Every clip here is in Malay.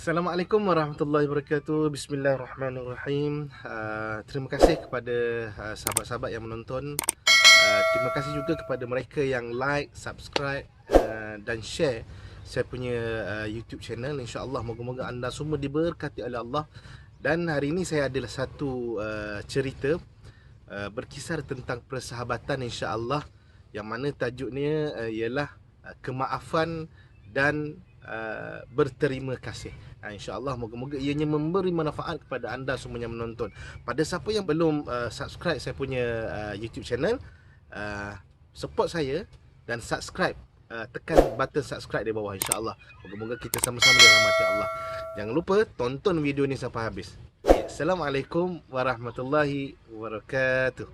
Assalamualaikum warahmatullahi wabarakatuh. Bismillahirrahmanirrahim. Terima kasih kepada sahabat-sahabat yang menonton. Terima kasih juga kepada mereka yang like, subscribe dan share saya punya YouTube channel. InsyaAllah moga-moga anda semua diberkati oleh Allah. Dan hari ini saya adalah satu cerita berkisar tentang persahabatan, insyaAllah, yang mana tajuknya ialah kemaafan dan berterima kasih. InsyaAllah moga-moga ianya memberi manfaat kepada anda semua yang menonton. Pada siapa yang belum subscribe saya punya YouTube channel, support saya dan subscribe, tekan button subscribe di bawah, insyaAllah. Moga-moga kita sama-sama dirahmati Allah. Jangan lupa tonton video ni sampai habis. Assalamualaikum warahmatullahi wabarakatuh.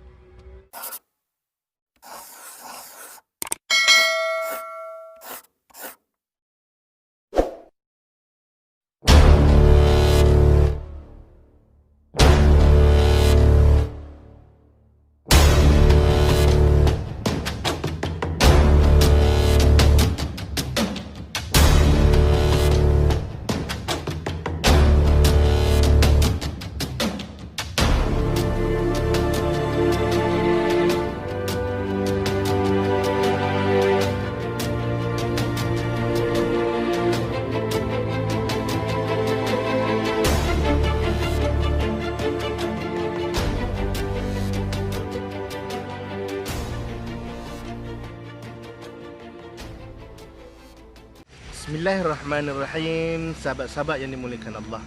Bismillahirrahmanirrahim. Sahabat-sahabat yang dimuliakan Allah.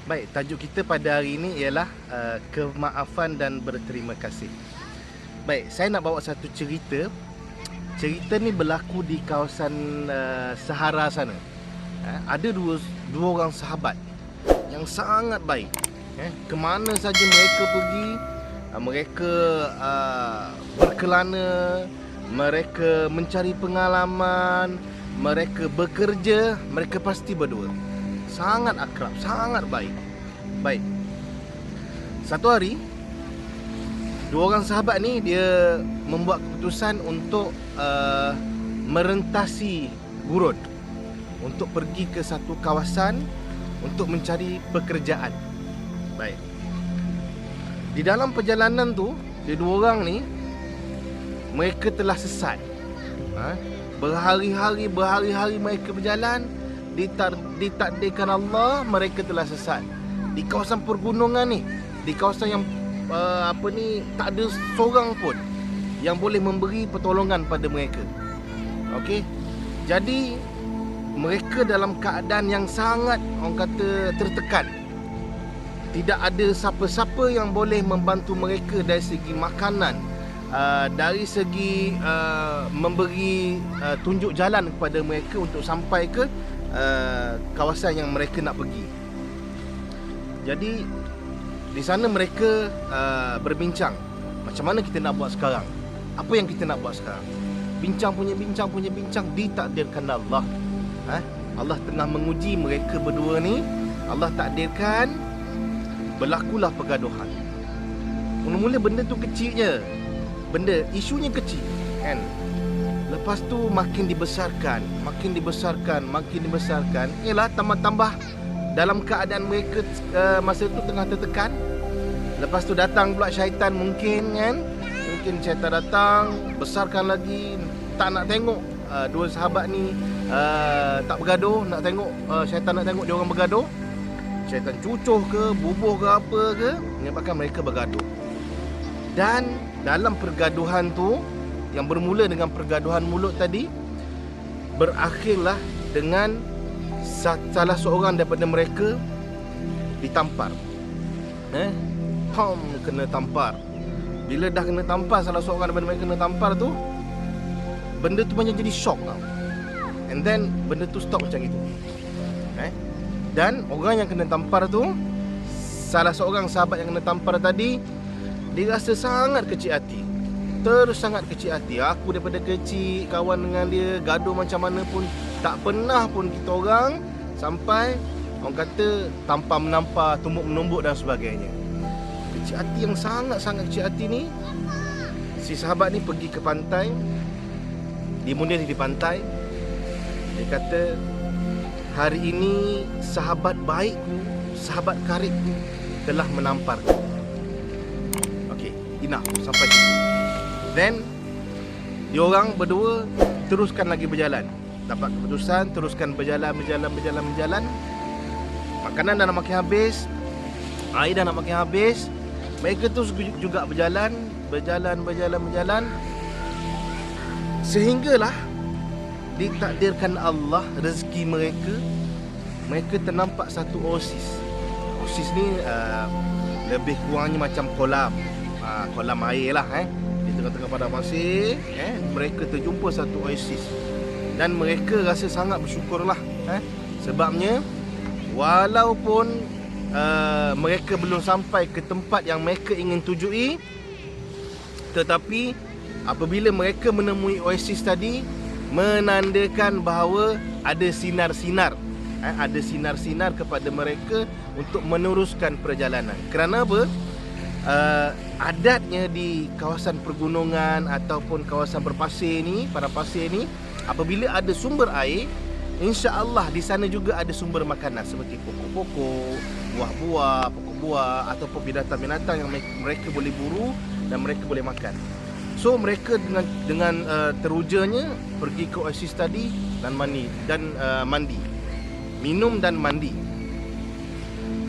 Baik, tajuk kita pada hari ini ialah kemaafan dan berterima kasih. Baik, saya nak bawa satu cerita. Cerita ni berlaku di kawasan Sahara sana. Ada dua orang sahabat yang sangat baik. Kemana saja mereka pergi, mereka berkelana, mereka mencari pengalaman, mereka bekerja, mereka pasti berdua. Sangat akrab, sangat baik. Baik. Satu hari, dua orang sahabat ni dia membuat keputusan untuk merentasi gurun, untuk pergi ke satu kawasan untuk mencari pekerjaan. Baik. Di dalam perjalanan tu, dua orang ni mereka telah sesat. Berhari-hari mereka berjalan, ditakdirkan Allah mereka telah sesat. Di kawasan pergunungan ni, di kawasan yang tak ada seorang pun yang boleh memberi pertolongan pada mereka. Okey. Jadi mereka dalam keadaan yang sangat, orang kata, tertekan. Tidak ada siapa-siapa yang boleh membantu mereka dari segi makanan, dari segi memberi tunjuk jalan kepada mereka untuk sampai ke kawasan yang mereka nak pergi. Jadi di sana mereka berbincang, macam mana kita nak buat sekarang? Apa yang kita nak buat sekarang? Bincang, ditakdirkan Allah. Allah tengah menguji mereka berdua ni. Allah takdirkan berlakulah pergaduhan. Mula-mula benda tu kecil je, isunya kecil, kan? Lepas tu makin dibesarkan. Ialah tambah-tambah dalam keadaan mereka masa tu tengah tertekan. Lepas tu datang pula syaitan mungkin, kan? Mungkin syaitan datang, besarkan lagi. Tak nak tengok dua sahabat ni tak bergaduh. Nak tengok syaitan nak tengok dia orang bergaduh. Syaitan cucuh ke, bubuh ke apa ke, menyebabkan mereka bergaduh. Dan dalam pergaduhan tu, yang bermula dengan pergaduhan mulut tadi, berakhirlah dengan salah seorang daripada mereka ditampar. Kena tampar. Bila dah kena tampar, salah seorang daripada mereka kena tampar tu, benda tu banyak jadi shock tau. And then benda tu stop macam itu. Dan orang yang kena tampar tu, salah seorang sahabat yang kena tampar tadi, dia rasa sangat kecil hati. Terus sangat kecil hati. Aku daripada kecil kawan dengan dia, gaduh macam mana pun, tak pernah pun kita orang sampai, orang kata, tampar menampar, tumbuk menumbuk dan sebagainya. Kecil hati yang sangat-sangat kecil hati ni, si sahabat ni pergi ke pantai. Dia mundi di pantai. Dia kata, hari ini sahabat baikku, sahabat karibku telah menamparku. Okey, enough sampai situ. Then diorang berdua teruskan lagi berjalan. Dapat keputusan teruskan berjalan. Makanan dah nak makin habis, air dah nak makin habis. Mereka terus juga berjalan. Sehinggalah ditakdirkan Allah rezeki mereka ternampak satu oasis. Oasis ni lebih kurangnya macam kolam air lah di tengah-tengah padang pasir. Mereka terjumpa satu oasis dan mereka rasa sangat bersyukurlah sebabnya walaupun mereka belum sampai ke tempat yang mereka ingin tujui, tetapi apabila mereka menemui oasis tadi, menandakan bahawa ada sinar-sinar kepada mereka untuk meneruskan perjalanan. Kerana apa? Adatnya di kawasan pergunungan ataupun kawasan berpasir ni, padang pasir ni, apabila ada sumber air, insya-Allah di sana juga ada sumber makanan seperti pokok-pokok, buah-buah, pokok buah ataupun binatang-binatang yang mereka boleh buru dan mereka boleh makan. So mereka dengan terujanya pergi ke oasis tadi dan mandi, minum dan mandi.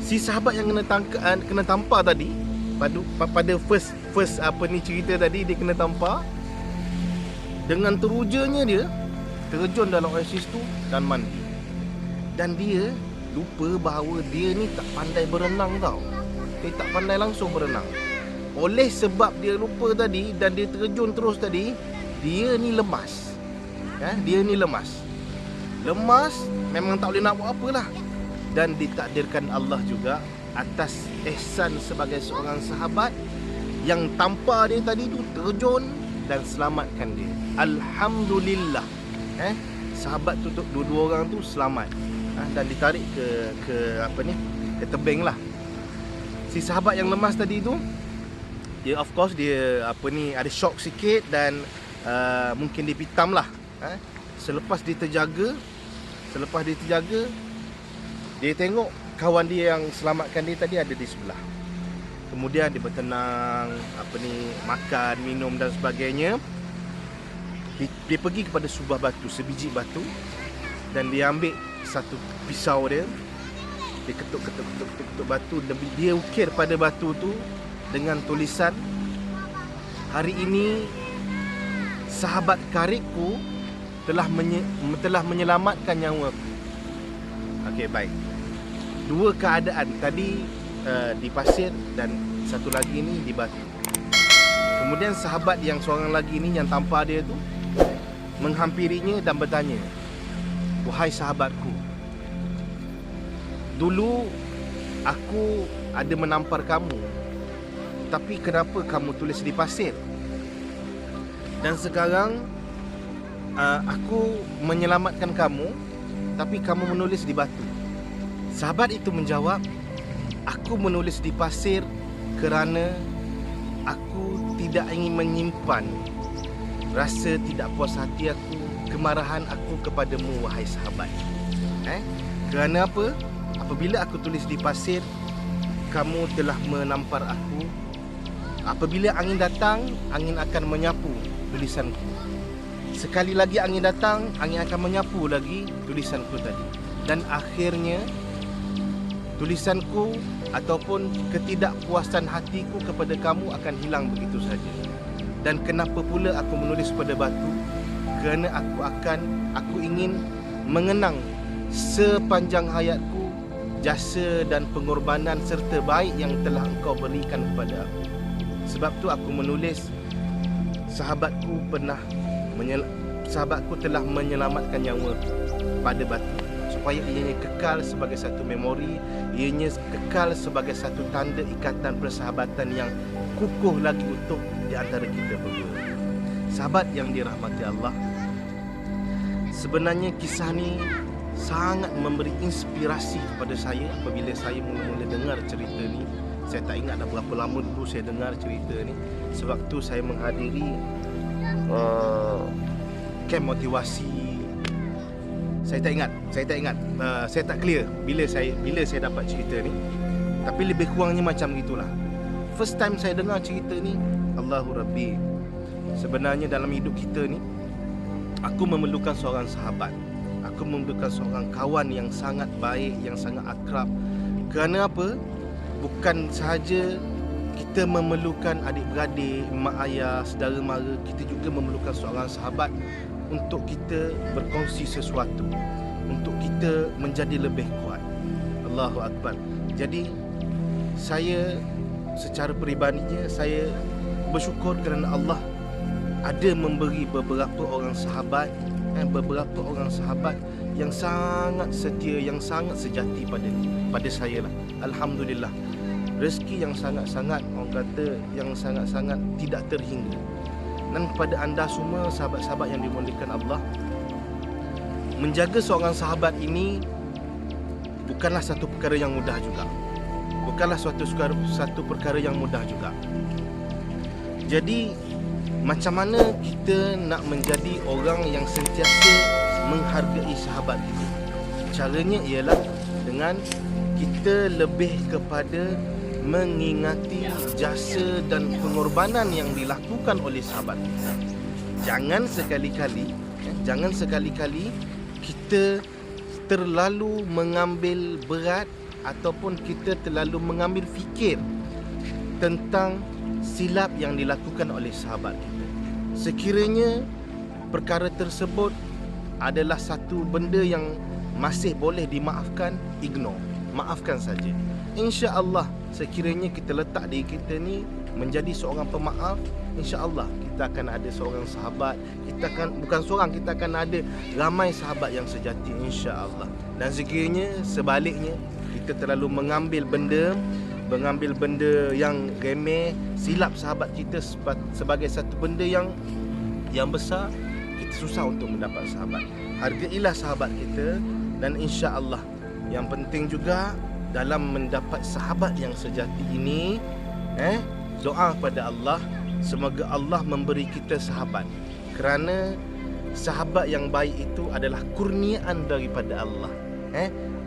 Si sahabat yang kena tampar tadi pada first cerita tadi, dia kena tampar. Dengan terujanya dia terjun dalam oasis tu dan mandi. Dan dia lupa bahawa dia ni tak pandai berenang tau. Dia tak pandai langsung berenang. Oleh sebab dia lupa tadi dan dia terjun terus tadi, dia ni lemas. Dia ni lemas. Lemas memang tak boleh nak buat apalah. Dan ditakdirkan Allah juga atas ihsan sebagai seorang sahabat yang tampar dia tadi tu terjun dan selamatkan dia. Alhamdulillah. Sahabat tu dua orang tu selamat. Dan ditarik ke tebing lah. Si sahabat yang lemas tadi tu, dia of course dia ada shock sikit dan mungkin dia pitam lah. Selepas dia terjaga, dia tengok kawan dia yang selamatkan dia tadi ada di sebelah. Kemudian dia bertenang, makan, minum dan sebagainya. Dia pergi kepada sebuah batu, sebiji batu, dan dia ambil satu pisau dia. Dia ketuk batu dan dia ukir pada batu tu dengan tulisan, hari ini sahabat karibku telah menyelamatkan nyawaku. Okey, baik. Dua keadaan tadi di pasir dan satu lagi ni di batu. Kemudian sahabat yang seorang lagi ni yang tampar dia tu menghampirinya dan bertanya, wahai sahabatku, dulu aku ada menampar kamu, tapi kenapa kamu tulis di pasir? Dan sekarang aku menyelamatkan kamu, tapi kamu menulis di batu. Sahabat itu menjawab, aku menulis di pasir kerana aku tidak ingin menyimpan rasa tidak puas hati aku, kemarahan aku kepadamu, wahai sahabat. Kerana apa? Apabila aku tulis di pasir, kamu telah menampar aku. Apabila angin datang, angin akan menyapu tulisanku. Sekali lagi angin datang, angin akan menyapu lagi tulisanku tadi. Dan akhirnya tulisanku ataupun ketidakpuasan hatiku kepada kamu akan hilang begitu saja. Dan kenapa pula aku menulis pada batu? Kerana aku ingin mengenang sepanjang hayatku jasa dan pengorbanan serta baik yang telah engkau berikan kepada aku. Sebab tu aku menulis sahabatku telah menyelamatkan nyawa pada batu, supaya ianya kekal sebagai satu memori, ianya kekal sebagai satu tanda ikatan persahabatan yang kukuh lagi utuh di antara kita berdua. Sahabat yang dirahmati Allah, sebenarnya kisah ni sangat memberi inspirasi kepada saya apabila saya mula-mula dengar cerita ni. Saya tak ingat dah berapa lama dulu saya dengar cerita ni. Sebab tu saya menghadiri camp motivasi Saya tak ingat. Saya tak clear bila saya dapat cerita ni. Tapi lebih kurangnya macam gitulah. First time saya dengar cerita ni, Allahu Rabbi. Sebenarnya dalam hidup kita ni, aku memerlukan seorang sahabat. Aku memerlukan seorang kawan yang sangat baik, yang sangat akrab. Kerana apa? Bukan sahaja kita memerlukan adik-beradik, mak ayah, saudara mara, kita juga memerlukan seorang sahabat untuk kita berkongsi sesuatu, untuk kita menjadi lebih kuat. Allahu Akbar. Jadi saya secara peribadinya, saya bersyukur kerana Allah ada memberi beberapa orang sahabat yang sangat setia, yang sangat sejati pada saya lah. Alhamdulillah. Rezeki yang sangat-sangat, orang kata yang sangat-sangat tidak terhingga. Dan kepada anda semua sahabat-sahabat yang dimuliakan Allah, menjaga seorang sahabat ini bukanlah satu perkara yang mudah juga. Bukanlah satu perkara yang mudah juga. Jadi macam mana kita nak menjadi orang yang sentiasa menghargai sahabat kita? Caranya ialah dengan kita lebih kepada mengingati jasa dan pengorbanan yang dilakukan oleh sahabat kita. Jangan sekali-kali kita terlalu mengambil berat ataupun kita terlalu mengambil fikir tentang silap yang dilakukan oleh sahabat kita. Sekiranya perkara tersebut adalah satu benda yang masih boleh dimaafkan, ignore, maafkan saja. InsyaAllah sekiranya kita letak diri kita ni menjadi seorang pemaaf, InsyaAllah kita akan ada seorang sahabat. Kita akan ada ramai sahabat yang sejati, InsyaAllah. Dan sekiranya sebaliknya kita terlalu mengambil benda yang remeh, silap sahabat kita sebagai satu benda yang besar, kita susah untuk mendapat sahabat. Hargailah sahabat kita. Dan insya-Allah yang penting juga dalam mendapat sahabat yang sejati ini, doa kepada Allah, semoga Allah memberi kita sahabat. Kerana sahabat yang baik itu adalah kurniaan daripada Allah.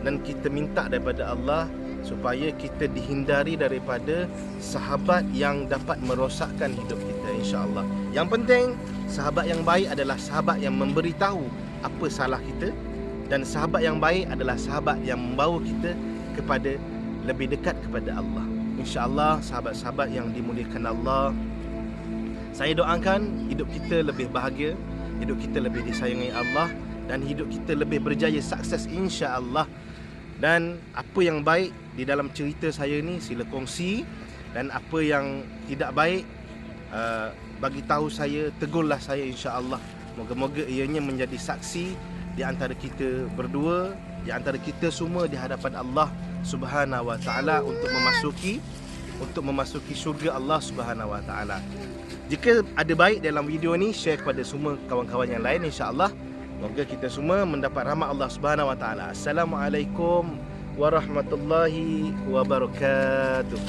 Dan kita minta daripada Allah supaya kita dihindari daripada sahabat yang dapat merosakkan hidup kita, insya-Allah. Yang penting sahabat yang baik adalah sahabat yang memberitahu apa salah kita, dan sahabat yang baik adalah sahabat yang membawa kita kepada lebih dekat kepada Allah. InsyaAllah sahabat-sahabat yang dimuliakan Allah, saya doakan hidup kita lebih bahagia, hidup kita lebih disayangi Allah, dan hidup kita lebih berjaya, sukses insya-Allah. Dan apa yang baik di dalam cerita saya ni sila kongsi, dan apa yang tidak baik bagi tahu saya, tegurlah saya insya-Allah. Moga-moga ianya menjadi saksi di antara kita berdua, di antara kita semua di hadapan Allah Subhanahu wa taala untuk memasuki syurga Allah Subhanahu wa taala. Jika ada baik dalam video ni, share kepada semua kawan-kawan yang lain, insya-Allah. Moga kita semua mendapat rahmat Allah Subhanahu wa taala. Assalamualaikum warahmatullahi wabarakatuh.